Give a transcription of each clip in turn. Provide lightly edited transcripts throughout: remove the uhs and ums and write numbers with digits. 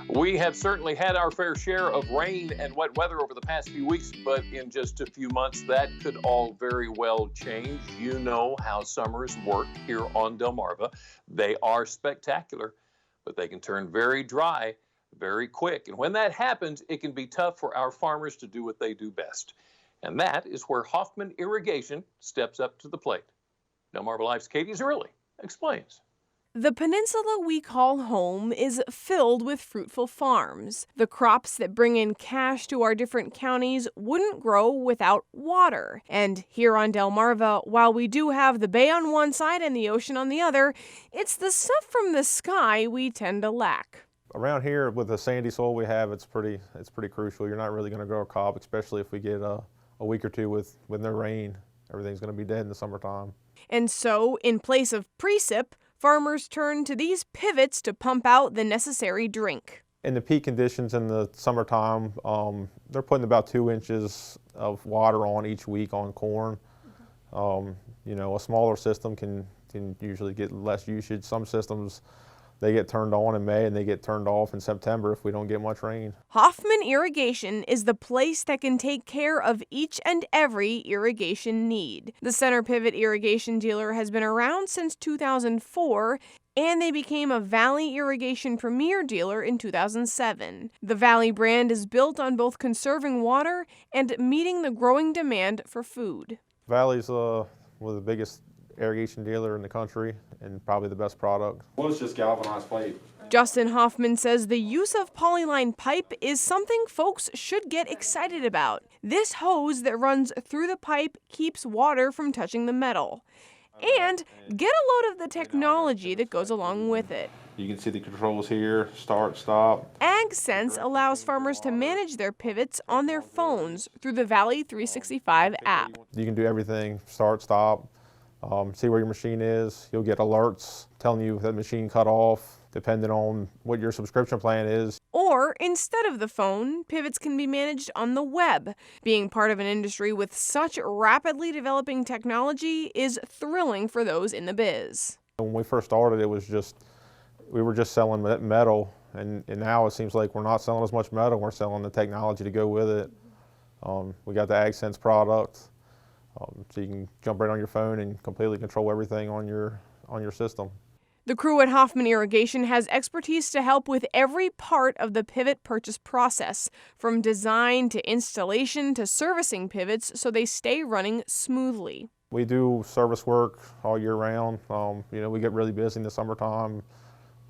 We have certainly had our fair share of rain and wet weather over the past few weeks, but in just a few months, that could all very well change. You know how summers work here on Delmarva. They are spectacular, but they can turn very dry very quick. And when that happens, it can be tough for our farmers to do what they do best. And that is where Hoffman Irrigation steps up to the plate. Delmarva Life's Katie Zerli explains. The peninsula we call home is filled with fruitful farms. The crops that bring in cash to our different counties wouldn't grow without water. And here on Delmarva, while we do have the bay on one side and the ocean on the other, it's the stuff from the sky we tend to lack. Around here with the sandy soil we have, it's pretty crucial. You're not really going to grow a crop, especially if we get a week or two with no rain. Everything's going to be dead in the summertime. And so, in place of precip, farmers turn to these pivots to pump out the necessary drink. In the peak conditions in the summertime, they're putting about 2 inches of water on each week on corn. A smaller system can usually get less usage. Some systems, they get turned on in May and they get turned off in September if we don't get much rain. Hoffman Irrigation is the place that can take care of each and every irrigation need. The Center Pivot Irrigation dealer has been around since 2004, and they became a Valley Irrigation Premier dealer in 2007. The Valley brand is built on both conserving water and meeting the growing demand for food. Valley's one of the biggest irrigation dealer in the country and probably the best product. Well, it's just galvanized pipe. Justin Hoffman says the use of polyline pipe is something folks should get excited about. This hose that runs through the pipe keeps water from touching the metal. And get a load of the technology that goes along with it. You can see the controls here, start, stop. AgSense allows farmers to manage their pivots on their phones through the Valley 365 app. You can do everything, start, stop. See where your machine is. You'll get alerts telling you if that machine cut off, depending on what your subscription plan is. Or, instead of the phone, pivots can be managed on the web. Being part of an industry with such rapidly developing technology is thrilling for those in the biz. When we first started, we were just selling metal, and now it seems like we're not selling as much metal, we're selling the technology to go with it. We got the AgSense product. So you can jump right on your phone and completely control everything on your system. The crew at Hoffman Irrigation has expertise to help with every part of the pivot purchase process, from design to installation to servicing pivots so they stay running smoothly. We do service work all year round. We get really busy in the summertime.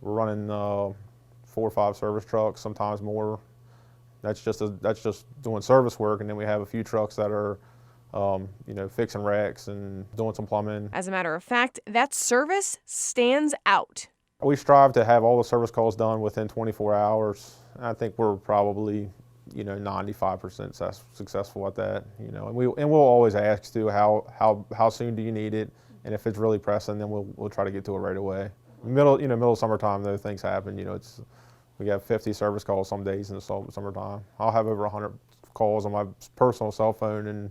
We're running 4 or 5 service trucks, sometimes more. That's just doing service work, and then we have a few trucks that are fixing racks and doing some plumbing. As a matter of fact, that service stands out. We strive to have all the service calls done within 24 hours. I think we're probably, 95% successful at that. And we'll always ask too, how soon do you need it? And if it's really pressing, then we'll try to get to it right away. Middle of summertime, though, things happen. We have 50 service calls some days in the summertime. I'll have over 100 calls on my personal cell phone and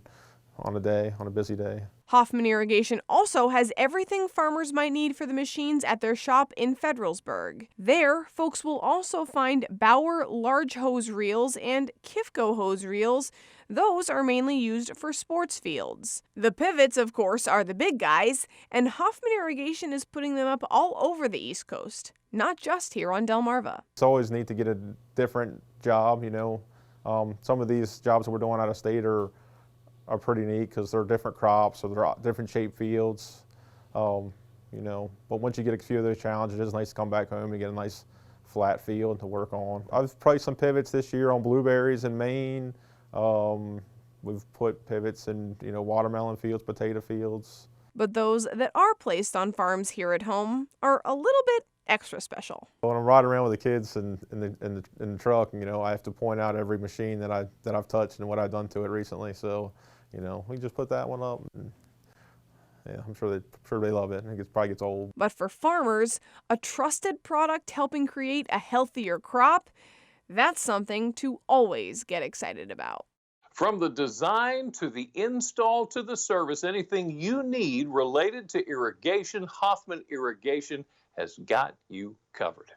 on a busy day. Hoffman Irrigation also has everything farmers might need for the machines at their shop in Federalsburg. There, folks will also find Bauer large hose reels and Kifco hose reels. Those are mainly used for sports fields. The pivots, of course, are the big guys, and Hoffman Irrigation is putting them up all over the East Coast, not just here on Delmarva. It's always neat to get a different job, Some of these jobs that we're doing out of state are pretty neat because they're different crops or they're different shaped fields, but once you get a few of those challenges, it's nice to come back home and get a nice flat field to work on. I've priced some pivots this year on blueberries in Maine. We've put pivots in, watermelon fields, potato fields. But those that are placed on farms here at home are a little bit extra special. When I'm riding around with the kids in the truck, I have to point out every machine that I've touched and what I've done to it recently. So, we just put that one up. And, yeah, I'm sure they love it. It probably gets old. But for farmers, a trusted product helping create a healthier crop, that's something to always get excited about. From the design to the install to the service, anything you need related to irrigation, Hoffman Irrigation has got you covered.